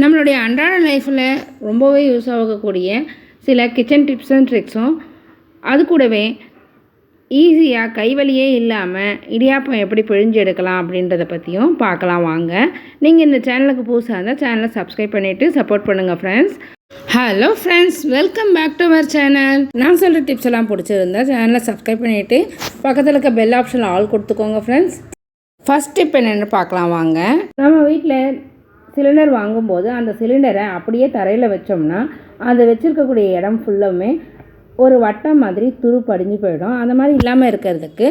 நம்மளுடைய அன்றாட லைஃப்பில் ரொம்பவே யூஸ் ஆகக்கூடிய சில கிச்சன் டிப்ஸ் அண்ட் ட்ரிக்ஸும், அது கூடவே ஈஸியாக கைவலியே இல்லாமல் இடியாப்பம் எப்படி பிழிஞ்சு எடுக்கலாம் அப்படின்றத பற்றியும் பார்க்கலாம் வாங்க. நீங்கள் இந்த சேனலுக்கு புதுசாக இருந்தால் சேனலை சப்ஸ்கிரைப் பண்ணிவிட்டு சப்போர்ட் பண்ணுங்கள் friends. Hello friends, welcome back to our channel. நான் சொல்கிற டிப்ஸ் எல்லாம் பிடிச்சிருந்தா சேனலை சப்ஸ்கிரைப் பண்ணிவிட்டு பக்கத்தில் இருக்க பெல் ஆப்ஷனில் ஆல் கொடுத்துக்கோங்க ஃப்ரெண்ட்ஸ். ஃபஸ்ட் டிப் என்னென்னு பார்க்கலாம் வாங்க. நம்ம வீட்டில் சிலிண்டர் வாங்கும்போது அந்த சிலிண்டரை அப்படியே தரையில் வச்சோம்னா அதை வச்சுருக்கக்கூடிய இடம் ஃபுல்லுமே ஒரு வட்டம் மாதிரி துரு படிஞ்சு போயிடும். அந்த மாதிரி இல்லாமல் இருக்கிறதுக்கு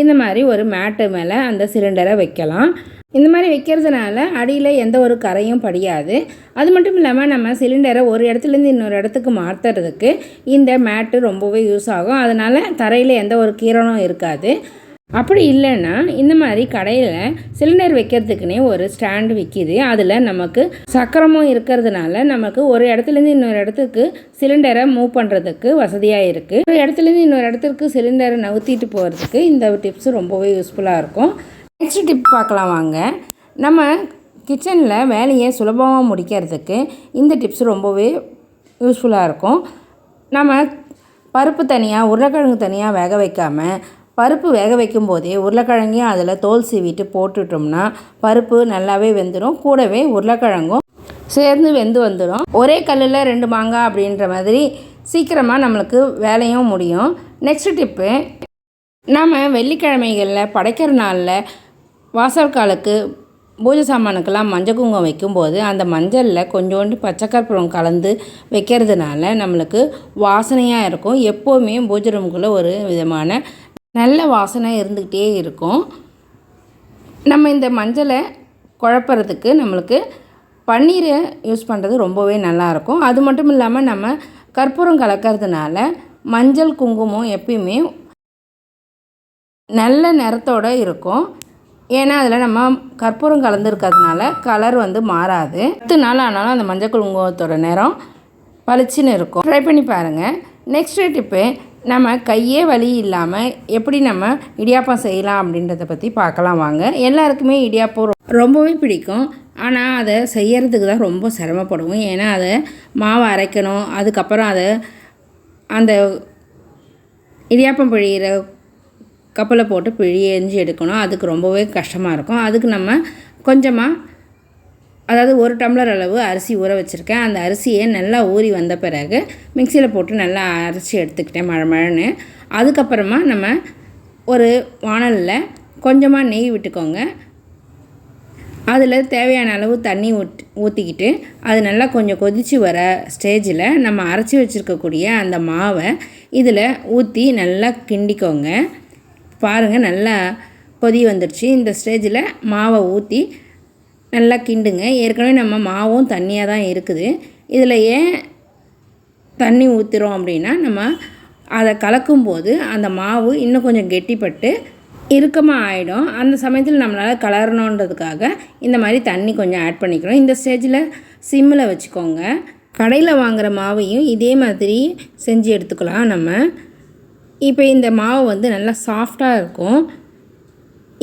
இந்த மாதிரி ஒரு மேட்டு மேலே அந்த சிலிண்டரை வைக்கலாம். இந்த மாதிரி வைக்கிறதுனால அடியில் எந்த ஒரு கரையும் படியாது. அது மட்டும் இல்லாமல் நம்ம சிலிண்டரை ஒரு இடத்துலேருந்து இன்னொரு இடத்துக்கு மாற்றுறதுக்கு இந்த மேட்டு ரொம்பவே யூஸ் ஆகும். அதனால் தரையில் எந்த ஒரு கீரலும் இருக்காது. அப்படி இல்லைன்னா இந்த மாதிரி கடையில் சிலிண்டர் வைக்கிறதுக்குனே ஒரு ஸ்டாண்டு விற்கிது. அதில் நமக்கு சக்கரமும் இருக்கிறதுனால நமக்கு ஒரு இடத்துலேருந்து இன்னொரு இடத்துக்கு சிலிண்டரை மூவ் பண்ணுறதுக்கு வசதியாக இருக்குது. ஒரு இடத்துலேருந்து இன்னொரு இடத்துக்கு சிலிண்டரை நவுத்திட்டு போகிறதுக்கு இந்த டிப்ஸ் ரொம்பவே யூஸ்ஃபுல்லாக இருக்கும். நெக்ஸ்ட் டிப் பார்க்கலாம் வாங்க. நம்ம கிச்சனில் வேலையை சுலபமாக முடிக்கிறதுக்கு இந்த டிப்ஸ் ரொம்பவே யூஸ்ஃபுல்லாக இருக்கும். நம்ம பருப்பு தனியாக உருளைக்கிழங்கு தனியாக வேக வைக்காமல் பருப்பு வேக வைக்கும் போதே உருளைக்கிழங்கையும் அதில் தோல் சீவிட்டு போட்டுட்டோம்னா பருப்பு நல்லாவே வெந்துடும். கூடவே உருளைக்கிழங்கும் சேர்ந்து வெந்து வந்துடும். ஒரே கல்லில் 2 மாங்காய் அப்படின்ற மாதிரி சீக்கிரமாக நம்மளுக்கு வேலையும் முடியும். நெக்ஸ்ட் டிப்பு, நம்ம வெள்ளிக்கிழமைகளில் படைக்கிற நாளில் வாசற்காலுக்கு பூஜை சாமானுக்கெல்லாம் மஞ்சள் குங்குமம் வைக்கும்போது அந்த மஞ்சளில் கொஞ்சோண்டு பச்சைக்கற்பூரம் கலந்து வைக்கிறதுனால நம்மளுக்கு வாசனையாக இருக்கும். எப்போவுமே பூஜை ரூமுக்குள்ளே ஒரு விதமான நல்ல வாசனை இருந்துக்கிட்டே இருக்கும். நம்ம இந்த மஞ்சளை குழப்பறதுக்கு நம்மளுக்கு பன்னீரை யூஸ் பண்ணுறது ரொம்பவே நல்லாயிருக்கும். அது மட்டும் இல்லாமல் நம்ம கற்பூரம் கலக்கிறதுனால மஞ்சள் குங்குமம் எப்பயுமே நல்ல நிறத்தோடு இருக்கும். ஏன்னா அதில் நம்ம கற்பூரம் கலந்துருக்கிறதுனால கலர் மாறாது. 10 நாள் ஆனாலும் அந்த மஞ்சள் குங்குமத்தோட நிறம் பளிச்சுன்னு இருக்கும். ட்ரை பண்ணி பாருங்கள். நெக்ஸ்ட் டிப்பு, நம்ம கையே வலி இல்லாமல் எப்படி நம்ம இடியாப்பம் செய்யலாம் அப்படின்றத பற்றி பார்க்கலாம் வாங்க. எல்லாருக்குமே இடியாப்பம் ரொம்பவே பிடிக்கும். ஆனால் அதை செய்யறதுக்கு தான் ரொம்ப சிரமப்படுவோம். ஏன்னா அதை மாவை அரைக்கணும், அதுக்கப்புறம் அதை அந்த இடியாப்பம் பிழிகிற கப்பலை போட்டு பிழிஞ்சு எடுக்கணும். அதுக்கு ரொம்பவே கஷ்டமாக இருக்கும். அதுக்கு நம்ம கொஞ்சமாக, அதாவது 1 டம்ளர் அளவு அரிசி ஊற வச்சுருக்கேன். அந்த அரிசியை நல்லா ஊறி வந்த பிறகு மிக்சியில் போட்டு நல்லா அரைச்சி எடுத்துக்கிட்டேன் மழன்னு. அதுக்கப்புறமா நம்ம ஒரு வாணலில் கொஞ்சமாக நெய் விட்டுக்கோங்க. அதில் தேவையான அளவு தண்ணி ஊற்றிக்கிட்டு அது நல்லா கொஞ்சம் கொதித்து வர ஸ்டேஜில் நம்ம அரைச்சி வச்சுருக்கக்கூடிய அந்த மாவை இதில் ஊற்றி நல்லா கிண்டிக்கோங்க. பாருங்கள், நல்லா கொதி வந்துடுச்சு. இந்த ஸ்டேஜில் மாவை ஊற்றி நல்லா கிண்டுங்க. ஏற்கனவே நம்ம மாவும் தண்ணியாக தான் இருக்குது. இதில் ஏன் தண்ணி ஊற்றுறோம் அப்படின்னா, நம்ம அதை கலக்கும்போது அந்த மாவு இன்னும் கொஞ்சம் கெட்டிப்பட்டு இறுக்கமாக ஆகிடும். அந்த சமயத்தில் நம்மளால் கலரணுன்றதுக்காக இந்த மாதிரி தண்ணி கொஞ்சம் ஆட் பண்ணிக்கிறோம். இந்த ஸ்டேஜில் சிம்மில் வச்சுக்கோங்க. கடையில் வாங்குகிற மாவையும் இதே மாதிரி செஞ்சு எடுத்துக்கலாம் நம்ம. இப்போ இந்த மாவு நல்லா சாஃப்டாக இருக்கும்.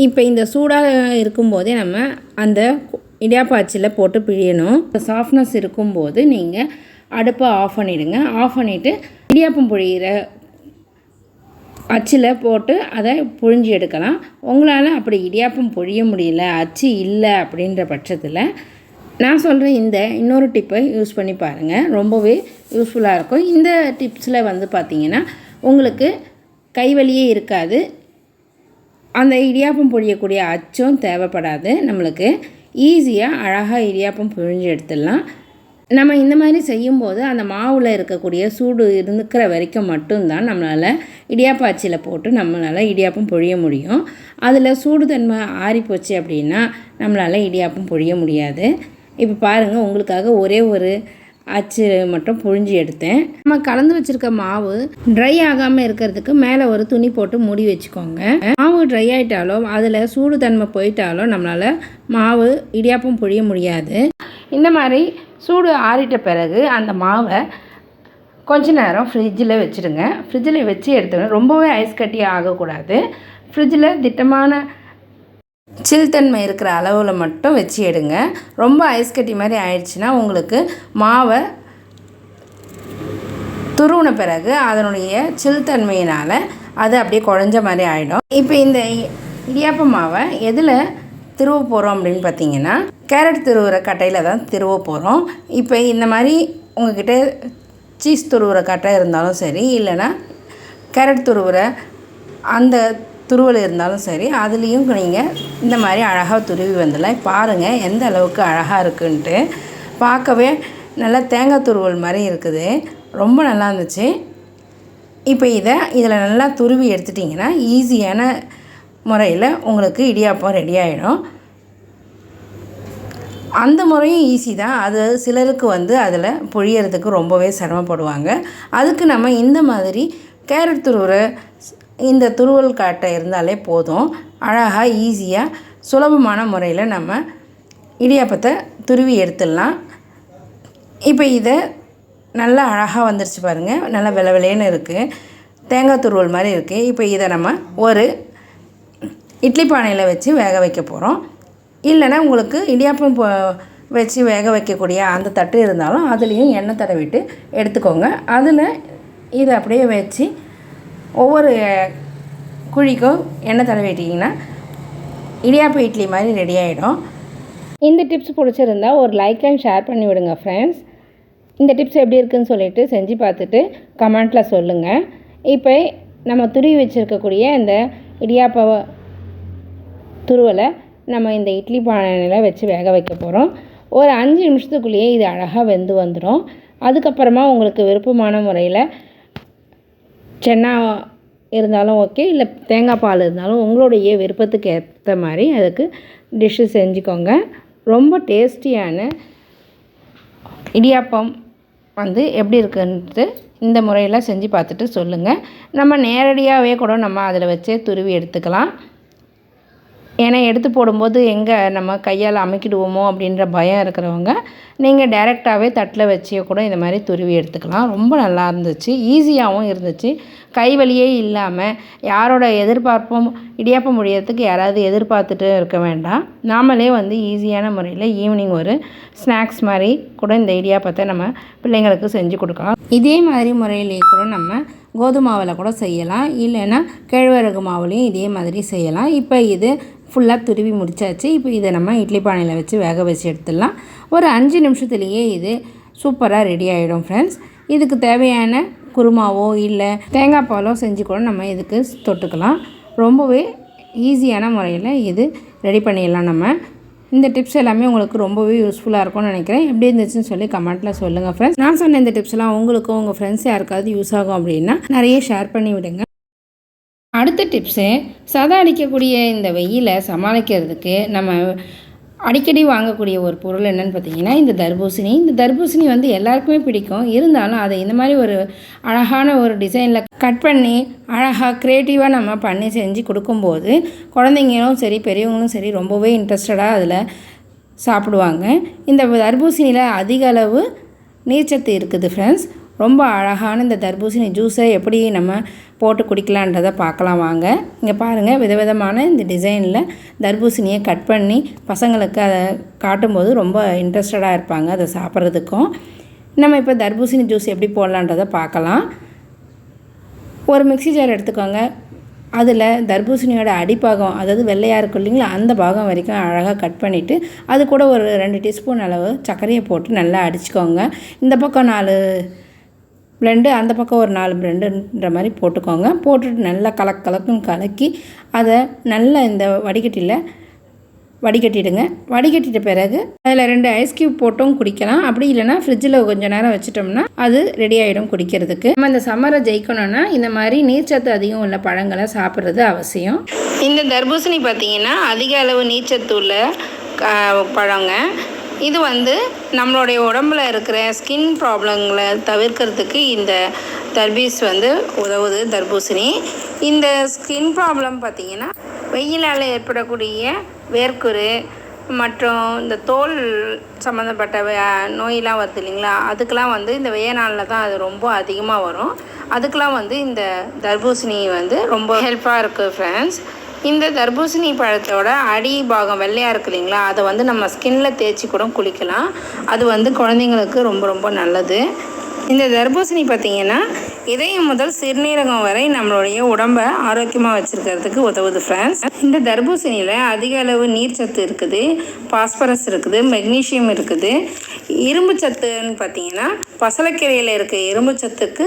இப்போ இந்த சூடாக இருக்கும்போதே நம்ம அந்த இடியாப்ப அச்சில் போட்டு பிழியணும். சாஃப்ட்னஸ் இருக்கும்போது நீங்கள் அடுப்பை ஆஃப் பண்ணிவிடுங்க. ஆஃப் பண்ணிவிட்டு இடியாப்பம் புழிகிற அச்சில் போட்டு அதை புழிஞ்சு எடுக்கலாம். உங்களால் அப்படி இடியாப்பம் புழிய முடியல, அச்சு இல்லை அப்படின்ற பட்சத்தில் நான் சொல்கிற இந்த இன்னொரு டிப்பை யூஸ் பண்ணி பாருங்கள். ரொம்பவே யூஸ்ஃபுல்லாக இருக்கும். இந்த டிப்ஸில் பார்த்திங்கன்னா உங்களுக்கு கைவலியே இருக்காது. அந்த இடியாப்பம் புழியக்கூடிய அச்சும் தேவைப்படாது. நம்மளுக்கு ஈஸியாக அழகாக இடியாப்பம் புழிஞ்சு எடுத்துடலாம். நம்ம இந்த மாதிரி செய்யும்போது அந்த மாவில் இருக்கக்கூடிய சூடு இருக்கிற வரைக்கும் மட்டும்தான் நம்மளால் இடியாப்ப அச்சில் போட்டு நம்மளால் இடியாப்பம் புழிய முடியும். அதில் சூடு தன்மை ஆறிப்போச்சு அப்படின்னா நம்மளால் இடியாப்பம் புழிய முடியாது. இப்போ பாருங்கள், உங்களுக்காக ஒரே ஒரு அச்சு மட்டும் புழிஞ்சு எடுத்தேன். நம்ம கலந்து வச்சுருக்க மாவு ட்ரை ஆகாமல் இருக்கிறதுக்கு மேலே ஒரு துணி போட்டு மூடி வச்சுக்கோங்க. மாவு ட்ரை ஆகிட்டாலோ அதில் சூடு தன்மை போயிட்டாலோ நம்மளால் மாவு இடியாப்பம் புழிய முடியாது. இந்த மாதிரி சூடு ஆறிட்ட பிறகு அந்த மாவை கொஞ்ச நேரம் ஃப்ரிட்ஜில் வச்சுடுங்க. ஃப்ரிட்ஜில் வச்சு எடுத்துங்க. ரொம்பவே ஐஸ் கட்டி ஆகக்கூடாது. ஃப்ரிட்ஜில் திட்டமான சில்தன்மை இருக்கிற அளவில் மட்டும் வச்சு எடுங்க. ரொம்ப ஐஸ் கட்டி மாதிரி ஆயிடுச்சுன்னா உங்களுக்கு மாவை துருவின பிறகு அதனுடைய சில்தன்மையினால் அது அப்படியே குழஞ்ச மாதிரி ஆகிடும். இப்போ இந்த இடியாப்ப மாவை எதில் திருவ போகிறோம் அப்படின்னு பார்த்தீங்கன்னா, கேரட் துருவுற கட்டையில் தான் திருவ போகிறோம். இப்போ இந்த மாதிரி உங்கள்கிட்ட சீஸ் துருவுற கட்டை இருந்தாலும் சரி, இல்லைன்னா கேரட் துருவுற அந்த துருவல் இருந்தாலும் சரி, அதுலேயும் நீங்கள் இந்த மாதிரி அழகாக துருவி வந்துடலாம். பாருங்கள் எந்த அளவுக்கு அழகாக இருக்குன்ட்டு. பார்க்கவே நல்லா தேங்காய் துருவல் மாதிரி இருக்குது, ரொம்ப நல்லா இருந்துச்சு. இப்போ இதில் நல்லா துருவி எடுத்துட்டிங்கன்னா ஈஸியான முறையில் உங்களுக்கு இடியாப்பம் ரெடி ஆகிடும். அந்த முறையும் ஈஸி தான். அது சிலருக்கு அதில் புழியறதுக்கு ரொம்பவே சிரமப்படுவாங்க. அதுக்கு நம்ம இந்த மாதிரி கேரட் துருவுற இந்த துருவல் காட்டை இருந்தாலே போதும். அழகாக ஈஸியாக சுலபமான முறையில் நம்ம இடியாப்பத்தை துருவி எடுத்துடலாம். இப்போ இதை நல்லா அழகாக வந்துருச்சு பாருங்கள், நல்லா வெள்ளை இருக்குது, தேங்காய் துருவல் மாதிரி இருக்குது. இப்போ இதை நம்ம ஒரு இட்லி பானையில் வச்சு வேக வைக்க போகிறோம். இல்லைன்னா உங்களுக்கு இடியாப்பம் வச்சு வேக வைக்கக்கூடிய அந்த தட்டு இருந்தாலும் அதுலேயும் எண்ணெய் தடவிட்டு எடுத்துக்கோங்க. அதில் இதை அப்படியே வச்சு ஒவ்வொரு குழிக்கும் எண்ணெய் தடவிட்டிங்கன்னா இடியாப்ப இட்லி மாதிரி ரெடி ஆகிடும். இந்த டிப்ஸ் பிடிச்சிருந்தா ஒரு லைக் அண்ட் ஷேர் பண்ணி விடுங்க ஃப்ரெண்ட்ஸ். இந்த டிப்ஸ் எப்படி இருக்குதுன்னு சொல்லிவிட்டு செஞ்சு பார்த்துட்டு கமெண்ட்டில் சொல்லுங்கள். இப்போ நம்ம துருவி வச்சுருக்கக்கூடிய இந்த இடியாப்ப துருவலை நம்ம இந்த இட்லி பானையில் வச்சு வேக வைக்க போகிறோம். ஒரு 5 நிமிஷத்துக்குள்ளேயே இது அழகாக வெந்து வந்துடும். அதுக்கப்புறமா உங்களுக்கு விருப்பமான முறையில் சென்னா இருந்தாலும் ஓகே, இல்லை தேங்காய் பால் இருந்தாலும் உங்களுடைய விருப்பத்துக்கு ஏற்ற மாதிரி அதுக்கு டிஷ்ஷு செஞ்சுக்கோங்க. ரொம்ப டேஸ்டியான இடியாப்பம் எப்படி இருக்குன்ட்டு இந்த முறையில் செஞ்சு பார்த்துட்டு சொல்லுங்கள். நம்ம நேரடியாகவே கூட நம்ம அதில் வச்சே துருவி எடுத்துக்கலாம். ஏன்னா எடுத்து போடும்போது எங்கே நம்ம கையால் அமைக்கிடுவோமோ அப்படின்ற பயம் இருக்கிறவங்க நீங்கள் டைரெக்டாகவே தட்டில் வச்சே கூட இந்த மாதிரி துருவி எடுத்துக்கலாம். ரொம்ப நல்லா இருந்துச்சு, ஈஸியாகவும் இருந்துச்சு, கைவலியே இல்லாமல். யாரோட எதிர்பார்ப்பும் இடியாப்பம் முடியறதுக்கு யாராவது எதிர்பார்த்துட்டு இருக்க வேண்டாம். நாமளே ஈஸியான முறையில் ஈவினிங் ஒரு ஸ்நாக்ஸ் மாதிரி கூட இந்த இடியாப்பத்தை நம்ம பிள்ளைங்களுக்கு செஞ்சு கொடுக்கலாம். இதே மாதிரி முறையிலே கூட நம்ம கோதுமாவில் கூட செய்யலாம், இல்லைன்னா கேழ்வரகு மாவுலேயும் இதே மாதிரி செய்யலாம். இப்போ இது ஃபுல்லாக துருவி முடிச்சாச்சு. இப்போ இதை நம்ம இட்லி பானையில் வச்சு வேக வச்சு எடுத்துடலாம். ஒரு 5 நிமிஷத்துலேயே இது சூப்பராக ரெடி ஆகிடும் ஃப்ரெண்ட்ஸ். இதுக்கு தேவையான குருமாவோ இல்லை தேங்காய் பாலோ செஞ்சு கூட நம்ம இதுக்கு தொட்டுக்கலாம். ரொம்பவே ஈஸியான முறையில் இது ரெடி பண்ணிடலாம். நம்ம இந்த டிப்ஸ் எல்லாமே உங்களுக்கு ரொம்பவே யூஸ்ஃபுல்லாக இருக்கும்னு நினைக்கிறேன். எப்படி இருந்துச்சுன்னு சொல்லி கமெண்ட்டில் சொல்லுங்கள் ஃப்ரெண்ட்ஸ். நான் சொன்ன இந்த டிப்ஸ்லாம் உங்களுக்கும் உங்கள் ஃப்ரெண்ட்ஸ் யாருக்காவது யூஸ் ஆகும் அப்படின்னா நிறைய ஷேர் பண்ணி விடுங்க. அடுத்த டிப்ஸு, சதா அடிக்கக்கூடிய இந்த வெயிலை சமாளிக்கிறதுக்கு நம்ம அடிக்கடி வாங்கக்கூடிய ஒரு பொருள் என்னென்னு பார்த்தீங்கன்னா இந்த தர்பூசணி. இந்த தர்பூசணி எல்லாருக்குமே பிடிக்கும். இருந்தாலும் அதை இந்த மாதிரி ஒரு அழகான ஒரு டிசைனில் கட் பண்ணி அழகாக க்ரியேட்டிவாக நம்ம பண்ணி செஞ்சு கொடுக்கும்போது குழந்தைங்களும் சரி பெரியவங்களும் சரி ரொம்பவே இன்ட்ரெஸ்டடாக அதில் சாப்பிடுவாங்க. இந்த தர்பூசணியில் அதிக அளவு நீர்ச்சத்து இருக்குது ஃப்ரெண்ட்ஸ். ரொம்ப அழகான இந்த தர்பூசணி ஜூஸை எப்படி நம்ம போட்டு குடிக்கலான்றதை பார்க்கலாம் வாங்க. இங்கே பாருங்கள், விதவிதமான இந்த டிசைனில் தர்பூசணியை கட் பண்ணி பசங்களுக்கு அதை காட்டும்போது ரொம்ப இன்ட்ரெஸ்டடாக இருப்பாங்க அதை சாப்பிட்றதுக்கும். நம்ம இப்போ தர்பூசணி ஜூஸ் எப்படி போடலான்றதை பார்க்கலாம். ஒரு மிக்ஸி ஜார் எடுத்துக்கோங்க. அதில் தர்பூசணியோட அடிப்பாகம், அதாவது வெள்ளையாக இருக்கும் இல்லைங்களா, அந்த பாகம் வரைக்கும் அழகாக கட் பண்ணிவிட்டு அது கூட ஒரு 2 டீஸ்பூன் அளவு சர்க்கரையை போட்டு நல்லா அடிச்சுக்கோங்க. இந்த பக்கம் 4 பிளெண்டு, அந்த பக்கம் ஒரு 4 பிளெண்டுன்ற மாதிரி போட்டுக்கோங்க. போட்டுட்டு நல்லா கலக்குன்னு கலக்கி அதை நல்லா இந்த வடிகட்டியில் வடிகட்டிடுங்க. வடிகட்டிட்ட பிறகு அதில் 2 ஐஸ் க்யூப் போட்டும் குடிக்கலாம். அப்படி இல்லைனா ஃப்ரிட்ஜில் கொஞ்சம் நேரம் வச்சிட்டோம்னா அது ரெடி ஆகிடும் குடிக்கிறதுக்கு. நம்ம இந்த சம்மரை ஜெயிக்கணும்னா இந்த மாதிரி நீர்ச்சத்து அதிகம் உள்ள பழங்களை சாப்பிட்றது அவசியம். இந்த தர்பூசணி பார்த்திங்கன்னா அதிக அளவு நீர்ச்சத்து உள்ள பழங்க. இது நம்மளுடைய உடம்புல இருக்கிற ஸ்கின் ப்ராப்ளங்களை தவிர்க்கிறதுக்கு இந்த தர்பீஸ் உதவுது தர்பூசணி. இந்த ஸ்கின் ப்ராப்ளம் பார்த்திங்கன்னா வெயிலால் ஏற்படக்கூடிய வேர்க்குரு மற்றும் இந்த தோல் சம்மந்தப்பட்ட நோயெலாம் வருது இல்லைங்களா, அதுக்கெலாம் இந்த வெய்ய நாளில் தான் அது ரொம்ப அதிகமாக வரும். அதுக்கெலாம் இந்த தர்பூசணி ரொம்ப ஹெல்ப்பாக இருக்குது ஃப்ரெண்ட்ஸ். இந்த தர்பூசணி பழத்தோட அடி பாகம் வெள்ளையாக இருக்குது இல்லைங்களா, அதை வந்து நம்ம ஸ்கின்ல தேய்ச்சி கூட குளிக்கலாம். அது வந்து குழந்தைங்களுக்கு ரொம்ப ரொம்ப நல்லது. இந்த தர்பூசணி பார்த்திங்கன்னா இதயம் முதல் சிறுநீரகம் வரை நம்மளுடைய உடம்பை ஆரோக்கியமாக வச்சுருக்கிறதுக்கு உதவுது ஃப்ரெண்ட்ஸ். இந்த தர்பூசணியில் அதிக அளவு நீர் சத்து இருக்குது, பாஸ்பரஸ் இருக்குது, மெக்னீஷியம் இருக்குது. இரும்பு சத்துன்னு பார்த்திங்கன்னா பசலைக்கீரையில் இருக்க இரும்பு சத்துக்கு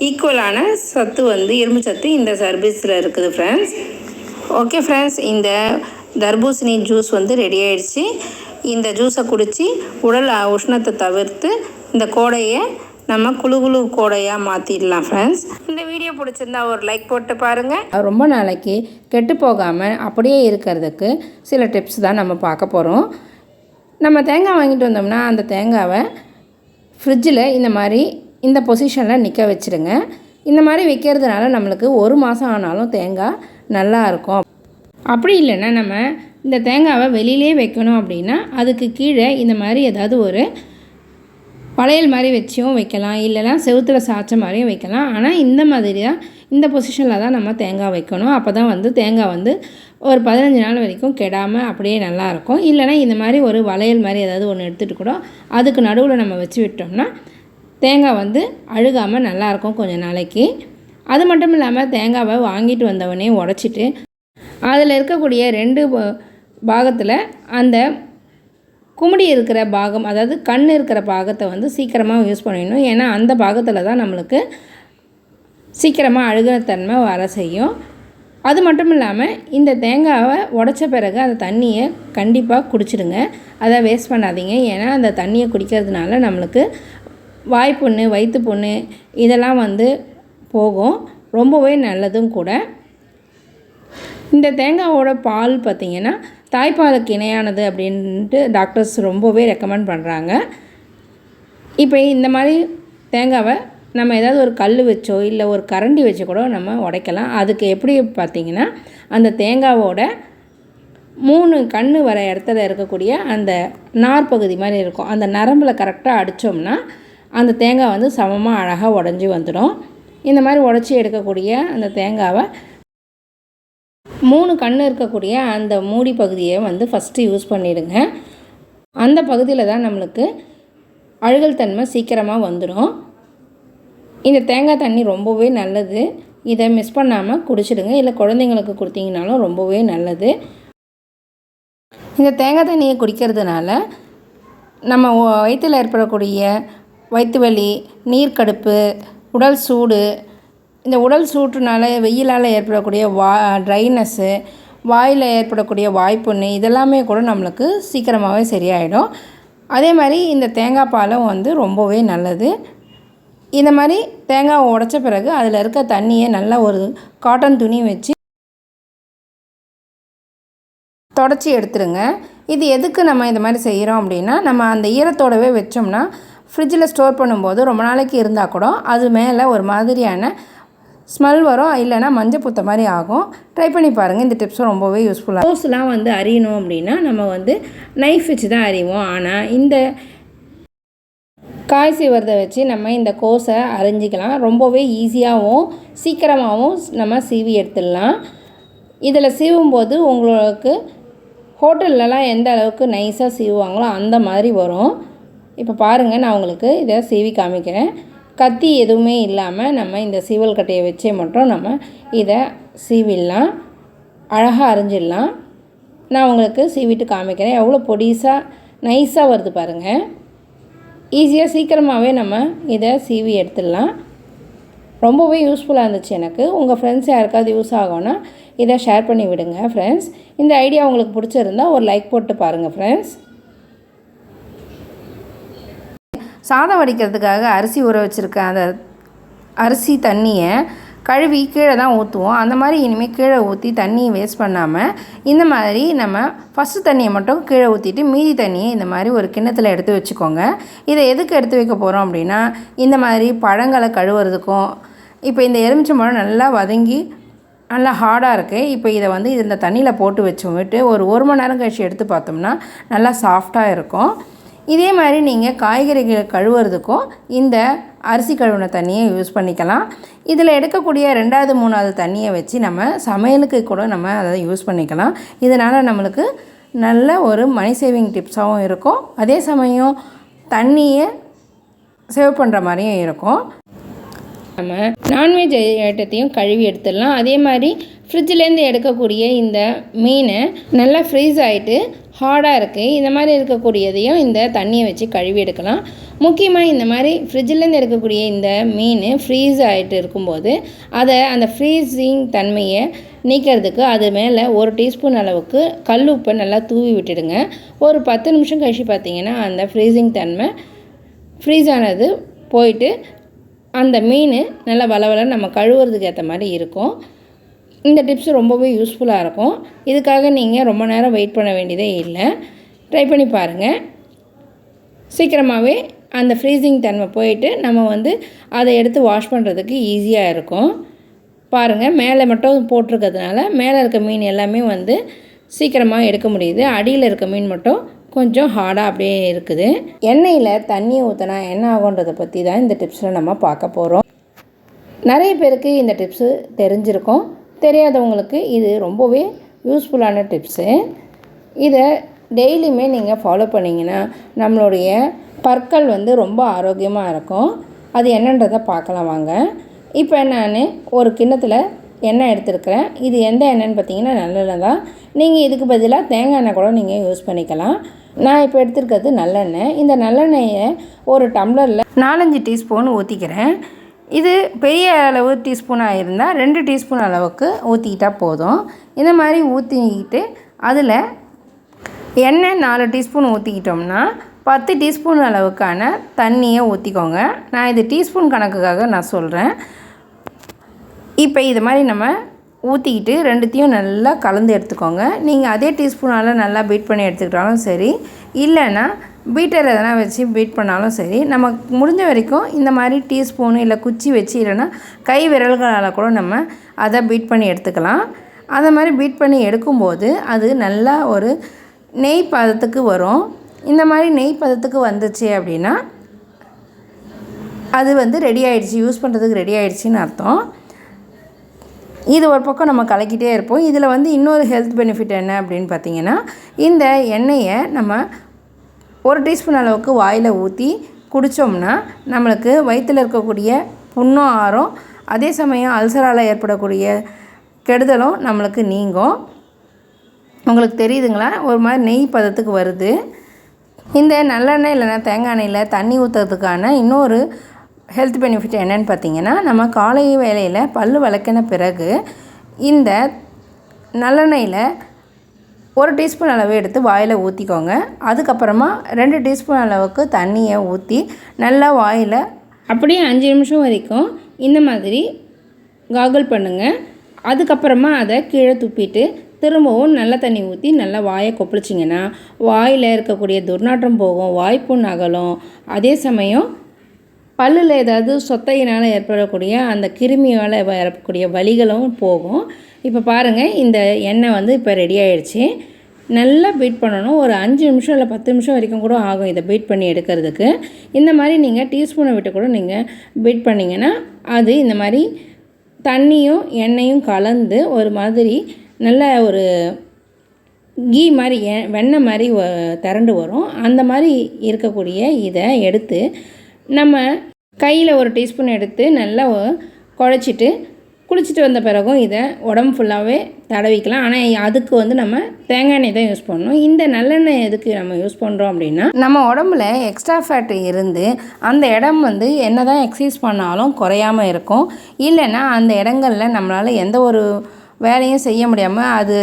ஈக்குவலான சத்து வந்து இரும்பு சத்து இந்த தர்பூசணியில் இருக்குது ஃப்ரெண்ட்ஸ். ஓகே ஃப்ரெண்ட்ஸ், இந்த தர்பூசணி ஜூஸ் வந்து ரெடி ஆகிடுச்சு. இந்த ஜூஸை குடித்து உடல் உஷ்ணத்தை தவிர்த்து இந்த கோடையை நம்ம குழு கோடையாக மாற்றிடலாம் ஃப்ரெண்ட்ஸ். இந்த வீடியோ பிடிச்சிருந்தா ஒரு லைக் போட்டு பாருங்கள். ரொம்ப நாளைக்கு கெட்டு போகாமல் அப்படியே இருக்கிறதுக்கு சில டிப்ஸ் தான் நம்ம பார்க்க போகிறோம். நம்ம தேங்காய் வாங்கிட்டு வந்தோம்னா அந்த தேங்காவை ஃப்ரிட்ஜில் இந்த பொசிஷனில் நிற்க வச்சுருங்க. இந்த மாதிரி வைக்கிறதுனால நம்மளுக்கு 1 மாதம் ஆனாலும் தேங்காய் நல்லா இருக்கும். அப்படி இல்லைன்னா நம்ம இந்த தேங்காவை வெளியிலே வைக்கணும் அப்படின்னா அதுக்கு கீழே இந்த மாதிரி ஏதாவது ஒரு வளையல் மாதிரி வச்சும் வைக்கலாம், இல்லைனா செவுத்தில் சாய்ச்ச மாதிரியும் வைக்கலாம். ஆனால் இந்த மாதிரி தான் இந்த பொசிஷனில் தான் நம்ம தேங்காய் வைக்கணும். அப்போ தான் வந்து தேங்காய் வந்து ஒரு 15 நாள் வரைக்கும் கெடாமல் அப்படியே நல்லாயிருக்கும். இல்லைனா இந்த மாதிரி ஒரு வளையல் மாதிரி ஏதாவது ஒன்று எடுத்துகிட்டு கூட அதுக்கு நடுவில் நம்ம வச்சு விட்டோம்னா தேங்காய் வந்து அழுகாமல் நல்லாயிருக்கும் கொஞ்சம் நாளைக்கு. அது மட்டும் இல்லாமல் தேங்காவை வாங்கிட்டு வந்தவொடனே உடச்சிட்டு அதில் இருக்கக்கூடிய 2 பாகத்தில் அந்த குமுடி இருக்கிற பாகம், அதாவது கண் இருக்கிற பாகத்தை வந்து சீக்கிரமாக யூஸ் பண்ணிடணும். ஏன்னா அந்த பாகத்தில் தான் நம்மளுக்கு சீக்கிரமாக அழுகுறத்தன்மை வர செய்யும். அது மட்டும் இல்லாமல் இந்த தேங்காவை உடச்ச பிறகு அந்த தண்ணியை கண்டிப்பாக குடிச்சிடுங்க. அதை வேஸ்ட் பண்ணாதீங்க. ஏன்னா அந்த தண்ணியை குடிக்கிறதுனால நம்மளுக்கு வாய்ப்புண்ணு, வயிற்று புண்ணு இதெல்லாம் வந்து போகும். ரொம்பவே நல்லதும் கூட. இந்த தேங்காவோட பால் பார்த்திங்கன்னா தாய்ப்பாலுக்கு இணையானது அப்படின்ட்டு டாக்டர்ஸ் ரொம்பவே ரெக்கமெண்ட் பண்ணுறாங்க. இப்போ இந்த மாதிரி தேங்காவை நம்ம ஏதாவது ஒரு கல் வச்சோ இல்லை ஒரு கரண்டி வச்சு கூட நம்ம உடைக்கலாம். அதுக்கு எப்படி பார்த்திங்கன்னா அந்த தேங்காவோட 3 கண் வர இடத்துல இருக்கக்கூடிய அந்த நார் பகுதி மாதிரி இருக்கும், அந்த நரம்பில் கரெக்டாக அடித்தோம்னா அந்த தேங்காய் வந்து சமமாக அழகாக உடஞ்சி வந்துடும். இந்த மாதிரி உடச்சி எடுக்கக்கூடிய அந்த தேங்காவை 3 கண் இருக்கக்கூடிய அந்த மூடி பகுதியை வந்து ஃபஸ்ட்டு யூஸ் பண்ணிவிடுங்க. அந்த பகுதியில் தான் நம்மளுக்கு அழுகல் தன்மை சீக்கிரமாக வந்துடும். இந்த தேங்காய் தண்ணி ரொம்பவே நல்லது. இதை மிஸ் பண்ணாமல் குடிச்சிடுங்க. இல்லை குழந்தைங்களுக்கு கொடுத்தீங்கனாலும் ரொம்பவே நல்லது. இந்த தேங்காய் தண்ணியை குடிக்கிறதுனால நம்ம வயிற்றில் ஏற்படக்கூடிய வயிற்று வலி, நீர்க்கடுப்பு, உடல் சூடு, இந்த உடல் சூட்டுனால வெயிலால் ஏற்படக்கூடிய ட்ரைனஸ்ஸு, வாயில் ஏற்படக்கூடிய வாய்ப்புண்ணு இதெல்லாமே கூட நம்மளுக்கு சீக்கிரமாகவே சரியாயிடும். அதே மாதிரி இந்த தேங்காய் பாலும் வந்து ரொம்பவே நல்லது. இந்த மாதிரி தேங்காவை உடைச்ச பிறகு அதில் இருக்க தண்ணியை நல்லா ஒரு காட்டன் துணி வச்சு தொடச்சி எடுத்துடுங்க. இது எதுக்கு நம்ம இந்த மாதிரி செய்கிறோம் அப்படின்னா, நம்ம அந்த ஈரத்தோடவே வச்சோம்னா ஃப்ரிட்ஜில் ஸ்டோர் பண்ணும்போது ரொம்ப நாளைக்கு இருந்தால் கூட அது மேலே ஒரு மாதிரியான ஸ்மெல் வரும், இல்லைனா மஞ்சள் பூத்த மாதிரி ஆகும். ட்ரை பண்ணி பாருங்கள். இந்த டிப்ஸும் ரொம்பவே யூஸ்ஃபுல்லாக. கோஸ்லாம் வந்து அரியணும் அப்படின்னா நம்ம வந்து நைஃப் வச்சு தான் அறிவோம். ஆனால் இந்த காய் சீவரத்தை வச்சு நம்ம இந்த கோஸை அரிஞ்சிக்கலாம். ரொம்பவே ஈஸியாகவும் சீக்கிரமாகவும் நம்ம சீவி எடுத்துடலாம். இதில் சீவும்போது உங்களுக்கு ஹோட்டல்லலாம் எந்த அளவுக்கு நைஸாக சீவுவாங்களோ அந்த மாதிரி வரும். இப்போ பாருங்கள், நான் உங்களுக்கு இதை சீவி காமிக்கிறேன். கத்தி எதுவுமே இல்லாமல் நம்ம இந்த சீவல் கட்டையை வச்சே மட்டும் நம்ம இதை சீவிடலாம், அழகாக அரிஞ்சிடலாம். நான் உங்களுக்கு சீவிட்டு காமிக்கிறேன். எவ்வளோ பொடிசாக நைஸாக வருது பாருங்கள். ஈஸியாக சீக்கிரமாகவே நம்ம இதை சீவி எடுத்துடலாம். ரொம்பவே யூஸ்ஃபுல்லாக இருந்துச்சு எனக்கு. உங்கள் ஃப்ரெண்ட்ஸ் யாருக்காவது யூஸ் ஆகும்னா இதை ஷேர் பண்ணி விடுங்க ஃப்ரெண்ட்ஸ். இந்த ஐடியா உங்களுக்கு பிடிச்சிருந்தால் ஒரு லைக் போட்டு பாருங்கள் ஃப்ரெண்ட்ஸ். சாதம் வடிக்கிறதுக்காக அரிசி ஊற வச்சுருக்க அந்த அரிசி தண்ணியை கழுவி கீழே தான் ஊற்றுவோம். அந்த மாதிரி இனிமேல் கீழே ஊற்றி தண்ணியை வேஸ்ட் பண்ணாமல் இந்த மாதிரி நம்ம ஃபஸ்ட்டு தண்ணியை மட்டும் கீழே ஊற்றிட்டு மீதி தண்ணியை இந்த மாதிரி ஒரு கிண்ணத்தில் எடுத்து வச்சுக்கோங்க. இதை எதுக்கு எடுத்து வைக்க போகிறோம் அப்படின்னா, இந்த மாதிரி பழங்களை கழுவுறதுக்கும். இப்போ இந்த எலுமிச்சம்பழம் நல்லா வதங்கி நல்லா ஹார்டாக இருக்குது. இப்போ இதை வந்து இந்த தண்ணியில் போட்டு வச்சு விட்டு ஒரு 1 மணி நேரம் கழிச்சு எடுத்து பார்த்தோம்னா நல்லா சாஃப்டாக இருக்கும். இதே மாதிரி நீங்கள் காய்கறிகள் கழுவுறதுக்கும் இந்த அரிசி கழுவின தண்ணியை யூஸ் பண்ணிக்கலாம். இதில் எடுக்கக்கூடிய 2வது 3வது தண்ணியை வச்சு நம்ம சமையலுக்கு கூட நம்ம அதை யூஸ் பண்ணிக்கலாம். இதனால் நம்மளுக்கு நல்ல ஒரு மணி சேவிங் டிப்ஸாகவும் இருக்கும், அதே சமயம் தண்ணியை சேவ் பண்ணுற மாதிரியும் இருக்கும். நம்ம நான்வெஜ் ஐட்டத்தையும் கழுவி எடுத்துடலாம். அதே மாதிரி ஃப்ரிட்ஜிலேருந்து எடுக்கக்கூடிய இந்த மீன் நல்லா ஃப்ரீஸ் ஆகிட்டு ஹார்டாக இருக்குது, இந்த மாதிரி இருக்கக்கூடியதையும் இந்த தண்ணியை வச்சு கழுவி எடுக்கலாம். முக்கியமாக இந்த மாதிரி ஃப்ரிட்ஜிலேருந்து எடுக்கக்கூடிய இந்த மீன் ஃப்ரீஸ் ஆகிட்டு இருக்கும்போது அதை அந்த ஃப்ரீஸிங் தன்மையை நீக்கிறதுக்கு அது மேலே 1 டீஸ்பூன் அளவுக்கு கல் உப்பை நல்லா தூவி விட்டுடுங்க. ஒரு 10 நிமிஷம் கழிச்சு பார்த்திங்கன்னா அந்த ஃப்ரீஸிங் தன்மை ஃப்ரீஸ் ஆனது போயிட்டு அந்த மீன் நல்லா வளவலன்னு நம்ம கழுவுறதுக்கு ஏற்ற மாதிரி இருக்கும். இந்த டிப்ஸ் ரொம்பவே யூஸ்ஃபுல்லாக இருக்கும். இதுக்காக நீங்கள் ரொம்ப நேரம் வெயிட் பண்ண வேண்டியதே இல்லை. ட்ரை பண்ணி பாருங்கள். சீக்கிரமாகவே அந்த ஃப்ரீசிங் தன்மை போயிட்டு நம்ம அதை எடுத்து வாஷ் பண்ணுறதுக்கு ஈஸியாக இருக்கும். பாருங்கள், மேலே மட்டும் போட்டிருக்கிறதுனால மேலே இருக்க மீன் எல்லாமே சீக்கிரமாக எடுக்க முடியுது. அடியில் இருக்க மீன் மட்டும் கொஞ்சம் ஹார்டாக அப்படியே இருக்குது. எண்ணெயில் தண்ணியை ஊற்றினா என்ன ஆகுன்றதை பற்றி தான் இந்த டிப்ஸில் நம்ம பார்க்க போகிறோம். நிறைய பேருக்கு இந்த டிப்ஸு தெரிஞ்சிருக்கும், தெரியாதவங்களுக்கு இது ரொம்பவே யூஸ்ஃபுல்லான டிப்ஸு. இதை டெய்லியுமே நீங்கள் ஃபாலோ பண்ணிங்கன்னா நம்மளுடைய பற்கள் ரொம்ப ஆரோக்கியமாக இருக்கும். அது என்னன்றதை பார்க்கலாம் வாங்க. இப்போ நான் ஒரு கிண்ணத்தில் எண்ணெய் எடுத்துருக்கிறேன். இது எந்த எண்ணெய்ன்னு பார்த்தீங்கன்னா நல்லெண்ணெய் தான். நீங்கள் இதுக்கு பதிலாக தேங்காய் எண்ணெய் கூட நீங்கள் யூஸ் பண்ணிக்கலாம். நான் இப்போ எடுத்துருக்கிறது நல்லெண்ணெய். இந்த நல்லெண்ணெயை ஒரு டம்ளரில் 4-5 டீஸ்பூன் ஊற்றிக்கிறேன். இது பெரிய அளவு டீஸ்பூனாக இருந்தால் 2 டீஸ்பூன் அளவுக்கு ஊற்றிக்கிட்டால் போதும். இந்த மாதிரி ஊற்றிக்கிட்டு அதில் எண்ணெய் 4 டீஸ்பூன் ஊற்றிக்கிட்டோம்னா 10 டீஸ்பூன் அளவுக்கான தண்ணியை ஊற்றிக்கோங்க. நான் இது டீஸ்பூன் கணக்குக்காக நான் சொல்கிறேன். இப்போ இது மாதிரி நம்ம ஊற்றிக்கிட்டு ரெண்டுத்தையும் நல்லா கலந்து எடுத்துக்கோங்க. நீங்கள் அதே டீஸ்பூனால் நல்லா பீட் பண்ணி எடுத்துக்கிட்டாலும் சரி, இல்லைன்னா பீட்டர் எதனா வச்சு பீட் பண்ணாலும் சரி, நமக்கு முடிஞ்ச வரைக்கும் இந்த மாதிரி டீஸ்பூனு இல்லை குச்சி வச்சு இல்லைன்னா கை விரல்களால் கூட நம்ம அதை பீட் பண்ணி எடுத்துக்கலாம். அந்த மாதிரி பீட் பண்ணி எடுக்கும்போது அது நல்லா ஒரு நெய் பதத்துக்கு வரும். இந்த மாதிரி நெய் பதத்துக்கு வந்துச்சு அப்படின்னா அது ரெடி ஆகிடுச்சு, யூஸ் பண்ணுறதுக்கு ரெடி ஆகிடுச்சின்னு அர்த்தம். இது ஒரு பக்கம் நம்ம கலக்கிட்டே இருப்போம். இதில் இன்னொரு ஹெல்த் பெனிஃபிட் என்ன அப்படின்னு பார்த்திங்கன்னா, இந்த எண்ணெயை நம்ம 1 டீஸ்பூன் அளவுக்கு வாயில் ஊற்றி குடித்தோம்னா நம்மளுக்கு வயிற்றில் இருக்கக்கூடிய புண்ணும் ஆறும், அதே சமயம் அல்சரால் ஏற்படக்கூடிய கெடுதலும் நம்மளுக்கு நீங்கும். உங்களுக்கு தெரியுதுங்களா? ஒரு மாதிரி நெய் பதத்துக்கு வருது. இந்த நல்லெண்ணெய் இல்லைன்னா தேங்காய் எண்ணெயில் தண்ணி ஊற்றுறதுக்கான இன்னொரு ஹெல்த் பெனிஃபிட் என்னென்னு பார்த்தீங்கன்னா, நம்ம காலை வேளையில் பல் விளக்கின பிறகு இந்த நல்லெண்ணெயில் 1 டீஸ்பூன் அளவு எடுத்து வாயில் ஊற்றிக்கோங்க. அதுக்கப்புறமா 2 டீஸ்பூன் அளவுக்கு தண்ணியை ஊற்றி நல்லா வாயில் அப்படியே 5 நிமிஷம் வரைக்கும் இந்த மாதிரி காகல் பண்ணுங்கள். அதுக்கப்புறமா அதை கீழே துப்பிட்டு திரும்பவும் நல்ல தண்ணி ஊற்றி நல்லா வாயை கொப்பளிச்சிங்கன்னா வாயில் இருக்கக்கூடிய துர்நாற்றம் போகும், வாய்ப்புண் அகலும். அதே சமயம் பல்லில் ஏதாவது சொத்தையினால் ஏற்படக்கூடிய அந்த கிருமியால் வரக்கூடிய வலிகளும் போகும். இப்போ பாருங்கள், இந்த எண்ணெய் இப்போ ரெடி ஆகிடுச்சு. நல்லா பீட் பண்ணணும். ஒரு 5 நிமிஷம் இல்லை 10 நிமிஷம் வரைக்கும் கூட ஆகும் இதை பீட் பண்ணி எடுக்கிறதுக்கு. இந்த மாதிரி நீங்கள் டீஸ்பூனை விட்டு கூட நீங்கள் பீட் பண்ணிங்கன்னா அது இந்த மாதிரி தண்ணியும் எண்ணெயும் கலந்து ஒரு மாதிரி நல்ல ஒரு கீ மாதிரி வெண்ணெய் மாதிரி திரண்டு வரும். அந்த மாதிரி இருக்கக்கூடிய இதை எடுத்து நம்ம கையில் 1 டீஸ்பூன் எடுத்து நல்லா குழச்சிட்டு குளிச்சுட்டு வந்த பிறகும் இதை உடம்பு ஃபுல்லாகவே தடவிக்கலாம். ஆனால் அதுக்கு நம்ம தேங்காய் எண்ணெய் தான் யூஸ் பண்ணணும். இந்த நல்லெண்ணெய் எதுக்கு நம்ம யூஸ் பண்ணுறோம் அப்படின்னா, நம்ம உடம்புல எக்ஸ்ட்ரா ஃபேட் இருந்து அந்த இடம் என்ன தான் எக்ஸசைஸ் பண்ணாலும் குறையாமல் இருக்கும். இல்லைன்னா அந்த இடங்களில் நம்மளால் எந்த ஒரு வேலையும் செய்ய முடியாமல் அது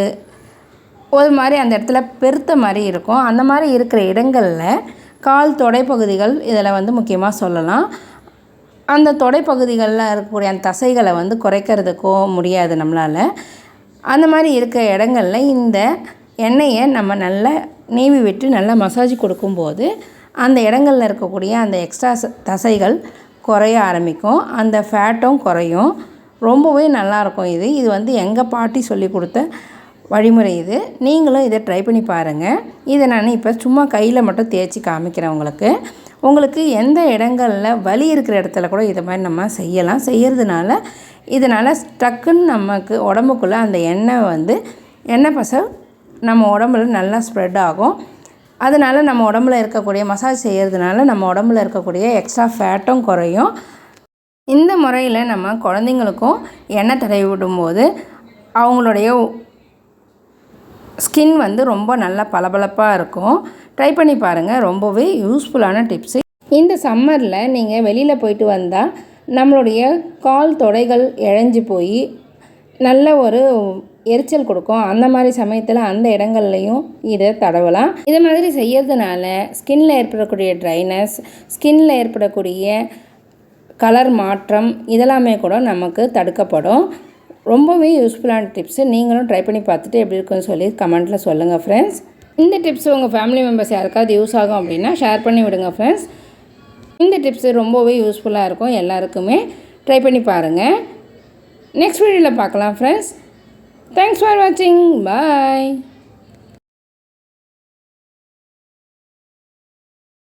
ஒரு மாதிரி அந்த இடத்துல பெருத்த மாதிரி இருக்கும். அந்த மாதிரி இருக்கிற இடங்களில் கால் தொடைப்பகுதிகள் இதில் முக்கியமாக சொல்லலாம். அந்த தொடைப்பகுதிகளில் இருக்கக்கூடிய அந்த தசைகளை குறைக்கிறதுக்கோ முடியாது நம்மளால். அந்த மாதிரி இருக்க இடங்களில் இந்த எண்ணெயை நம்ம நல்லா நீவி விட்டு நல்லா மசாஜ் கொடுக்கும்போது அந்த இடங்களில் இருக்கக்கூடிய அந்த எக்ஸ்ட்ரா தசைகள் குறைய ஆரம்பிக்கும், அந்த ஃபேட்டும் குறையும். ரொம்பவே நல்லாயிருக்கும். இது எங்கள் பாட்டி சொல்லி கொடுத்த வழிமுறை இது. நீங்களும் இதை ட்ரை பண்ணி பாருங்கள். இதை நான் இப்போ சும்மா கையில் மட்டும் தேய்ச்சி காமிக்கிறேன் உங்களுக்கு. உங்களுக்கு எந்த இடங்களில் வலி இருக்கிற இடத்துல கூட இதை மாதிரி நம்ம செய்யலாம். செய்கிறதுனால இதனால் டக்குன்னு நமக்கு உடம்புக்குள்ளே அந்த எண்ணெய் பசை நம்ம உடம்புல நல்லா ஸ்ப்ரெட் ஆகும். அதனால் நம்ம உடம்புல இருக்கக்கூடிய மசாஜ் செய்கிறதுனால நம்ம உடம்புல இருக்கக்கூடிய எக்ஸ்ட்ரா ஃபேட்டும் குறையும். இந்த முறையில் நம்ம குழந்தைங்களுக்கும் எண்ணெய் தடவி விடும்போது அவங்களுடைய ஸ்கின் ரொம்ப நல்லா பளபளப்பாக இருக்கும். ட்ரை பண்ணி பாருங்கள். ரொம்பவே யூஸ்ஃபுல்லான டிப்ஸு. இந்த சம்மரில் நீங்கள் வெளியில் போயிட்டு வந்தால் நம்மளுடைய கால் தொடைகள் இழைஞ்சி போய் நல்ல ஒரு எரிச்சல் கொடுக்கும். அந்த மாதிரி சமயத்தில் அந்த இடங்கள்லையும் இதை தடவலாம். இதை மாதிரி செய்யறதுனால ஸ்கின்னில் ஏற்படக்கூடிய ட்ரைனஸ், ஸ்கின்னில் ஏற்படக்கூடிய கலர் மாற்றம் இதெல்லாமே கூட நமக்கு தடுக்கப்படும். ரொம்பவே யூஸ்ஃபுல்லான டிப்ஸு. நீங்களும் ட்ரை பண்ணி பார்த்துட்டு எப்படி இருக்குன்னு சொல்லி கமெண்ட்டில் சொல்லுங்கள் ஃப்ரெண்ட்ஸ். இந்த டிப்ஸ் உங்கள் ஃபேமிலி மெம்பர்ஸ் யாருக்காவது யூஸ் ஆகும் அப்படின்னா ஷேர் பண்ணி விடுங்க ஃப்ரெண்ட்ஸ். இந்த டிப்ஸு ரொம்பவே யூஸ்ஃபுல்லாக இருக்கும். எல்லாருக்குமே ட்ரை பண்ணி பாருங்கள். நெக்ஸ்ட் வீடியோவில் பார்க்கலாம் ஃப்ரெண்ட்ஸ். தேங்க்ஸ் ஃபார் வாட்சிங். பாய்.